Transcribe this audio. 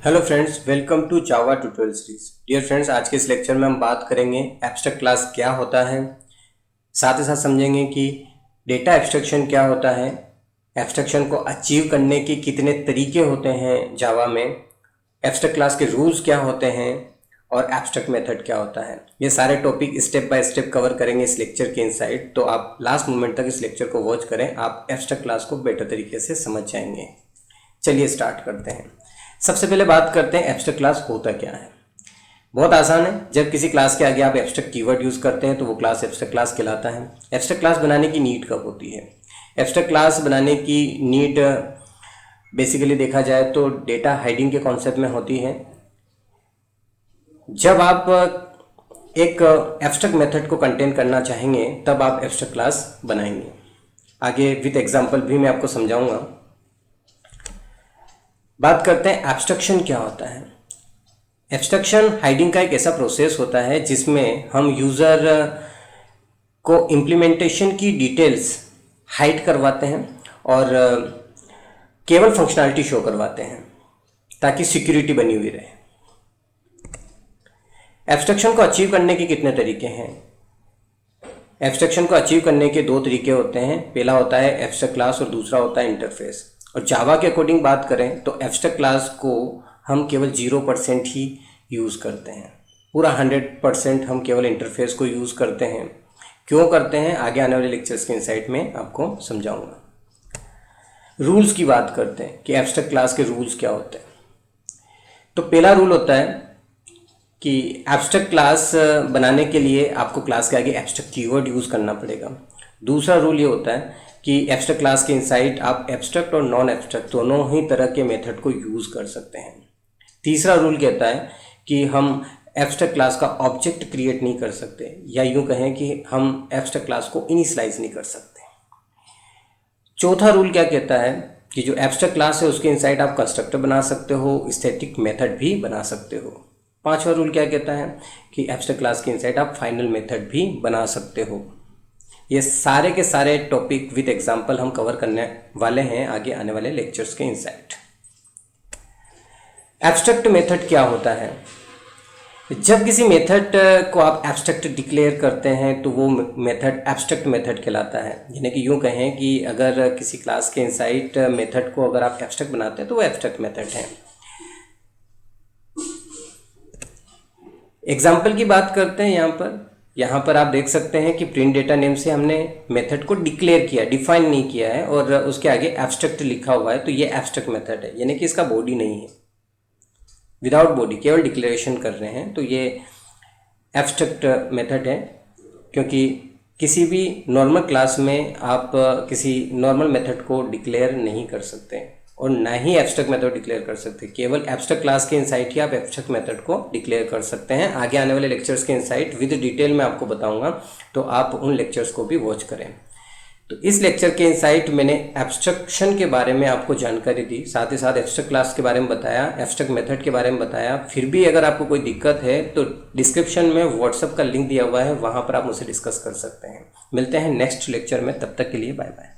Hello friends, welcome to Java tutorial series. Dear friends, आज के इस लेक्चर में हम बात करेंगे एब्स्ट्रैक्ट क्लास क्या होता है। साथ ही साथ समझेंगे कि डेटा एब्स्ट्रैक्शन क्या होता है, एब्स्ट्रैक्शन को अचीव करने के कितने तरीके होते हैं जावा में, एब्स्ट्रैक्ट क्लास के रूल्स क्या होते हैं और एब्स्ट्रैक्ट मेथड क्या होता है। ये सारे topic step by step cover करेंगे इस लेक्चर के इनसाइड। तो आप लास्ट मोमेंट तक इस लेक्चर को वॉच करें, आप एब्स्ट्रैक्ट क्लास को बेटर तरीके से समझ जाएंगे। चलिए स्टार्ट करते हैं। सबसे पहले बात करते हैं एब्स्ट्रैक्ट क्लास होता क्या है। बहुत आसान है। जब किसी क्लास के आगे आप एब्स्ट्रैक्ट कीवर्ड यूज करते हैं तो वो क्लास एब्स्ट्रैक्ट क्लास कहलाता है। एब्स्ट्रैक्ट क्लास बनाने की नीड कब होती है? एब्स्ट्रैक्ट क्लास बनाने की नीड बेसिकली देखा जाए तो डेटा हाइडिंग के कॉन्सेप्ट में होती है। जब आप एक एब्स्ट्रैक्ट मेथड को कंटेन करना चाहेंगे तब आप एब्स्ट्रैक्ट क्लास बनाएंगे। आगे विद एग्जांपल भी मैं आपको समझाऊंगा। बात करते हैं एब्स्ट्रैक्शन क्या होता है। एब्स्ट्रैक्शन हाइडिंग का एक ऐसा प्रोसेस होता है जिसमें हम यूज़र को इम्प्लीमेंटेशन की डिटेल्स हाइड करवाते हैं और केवल फंक्शनैलिटी शो करवाते हैं ताकि सिक्योरिटी बनी हुई रहे। एब्स्ट्रैक्शन को अचीव करने के कितने तरीके हैं? एब्स्ट्रैक्शन को अचीव करने के दो तरीके होते हैं। पहला होता है एब्स्ट्रैक्ट क्लास और दूसरा होता है इंटरफेस। और जावा के अकॉर्डिंग बात करें तो एब्स्ट्रैक्ट क्लास को हम केवल 0% ही यूज़ करते हैं। पूरा 100% हम केवल इंटरफेस को यूज़ करते हैं। क्यों करते हैं, आगे आने वाले लेक्चर्स के इनसाइट में आपको समझाऊंगा। रूल्स की बात करते हैं कि एब्स्ट्रैक्ट क्लास के रूल्स क्या होते हैं। तो पहला रूल होता है कि एब्स्ट्रैक्ट क्लास बनाने के लिए आपको क्लास के आगे एब्स्ट्रैक्ट कीवर्ड यूज़ करना पड़ेगा। दूसरा रूल ये होता है कि एब्स्ट्रैक्ट क्लास के इनसाइड आप एब्स्ट्रैक्ट और नॉन एब्स्ट्रैक्ट दोनों ही तरह के मेथड को यूज़ कर सकते हैं। तीसरा रूल कहता है कि हम एब्स्ट्रैक्ट क्लास का ऑब्जेक्ट क्रिएट नहीं कर सकते, या यूँ कहें कि हम एब्स्ट्रैक्ट क्लास को इनिशियलाइज नहीं कर सकते। चौथा रूल क्या कहता है कि जो एब्स्ट्रैक्ट क्लास है उसके इनसाइड आप कंस्ट्रक्टर बना सकते हो, स्टैटिक मेथड भी बना सकते हो। पांचवा रूल क्या कहता है कि एब्स्ट्रैक्ट क्लास के इनसाइड आप फाइनल मेथड भी बना सकते हो। ये सारे के सारे टॉपिक विद एग्जांपल हम कवर करने वाले हैं आगे आने वाले लेक्चर्स के इनसाइड। एब्स्ट्रैक्ट मेथड क्या होता है? जब किसी मेथड को आप एब्स्ट्रैक्ट डिक्लेयर करते हैं तो वो मेथड एब्स्ट्रैक्ट मेथड कहलाता है। यानी कि यूँ कहें कि अगर किसी क्लास के इनसाइड मेथड को अगर आप एब्स्ट्रैक्ट बनाते हैं तो वो एब्स्ट्रैक्ट मेथड है। एग्जाम्पल की बात करते हैं। यहाँ पर आप देख सकते हैं कि प्रिंट डेटा नेम से हमने मेथड को डिक्लेयर किया, डिफाइन नहीं किया है, और उसके आगे एब्स्ट्रैक्ट लिखा हुआ है, तो ये एब्स्ट्रैक्ट मेथड है। यानी कि इसका बॉडी नहीं है, विदाउट बॉडी केवल डिक्लेरेशन कर रहे हैं, तो ये एब्स्ट्रैक्ट मेथड है। क्योंकि किसी भी नॉर्मल क्लास में आप किसी नॉर्मल मेथड को डिक्लेयर नहीं कर सकते और ना ही एब्स्ट्रैक्ट मेथड डिक्लेयर कर सकते। केवल एब्स्ट्रैक्ट क्लास के इनसाइट ही आप एब्स्ट्रैक्ट मेथड को डिक्लेयर कर सकते हैं। आगे आने वाले लेक्चर्स के इनसाइट विद डिटेल में आपको बताऊंगा, तो आप उन लेक्चर्स को भी वॉच करें। तो इस लेक्चर के इनसाइट मैंने एब्स्ट्रैक्शन के बारे में आपको जानकारी दी, साथ ही साथ एब्स्ट्रैक्ट क्लास के बारे में बताया, एब्स्ट्रैक्ट मेथड के बारे में बताया। फिर भी अगर आपको कोई दिक्कत है तो डिस्क्रिप्शन में व्हाट्सएप का लिंक दिया हुआ है, वहाँ पर आप मुझसे डिस्कस कर सकते हैं। मिलते हैं नेक्स्ट लेक्चर में, तब तक के लिए बाय बाय।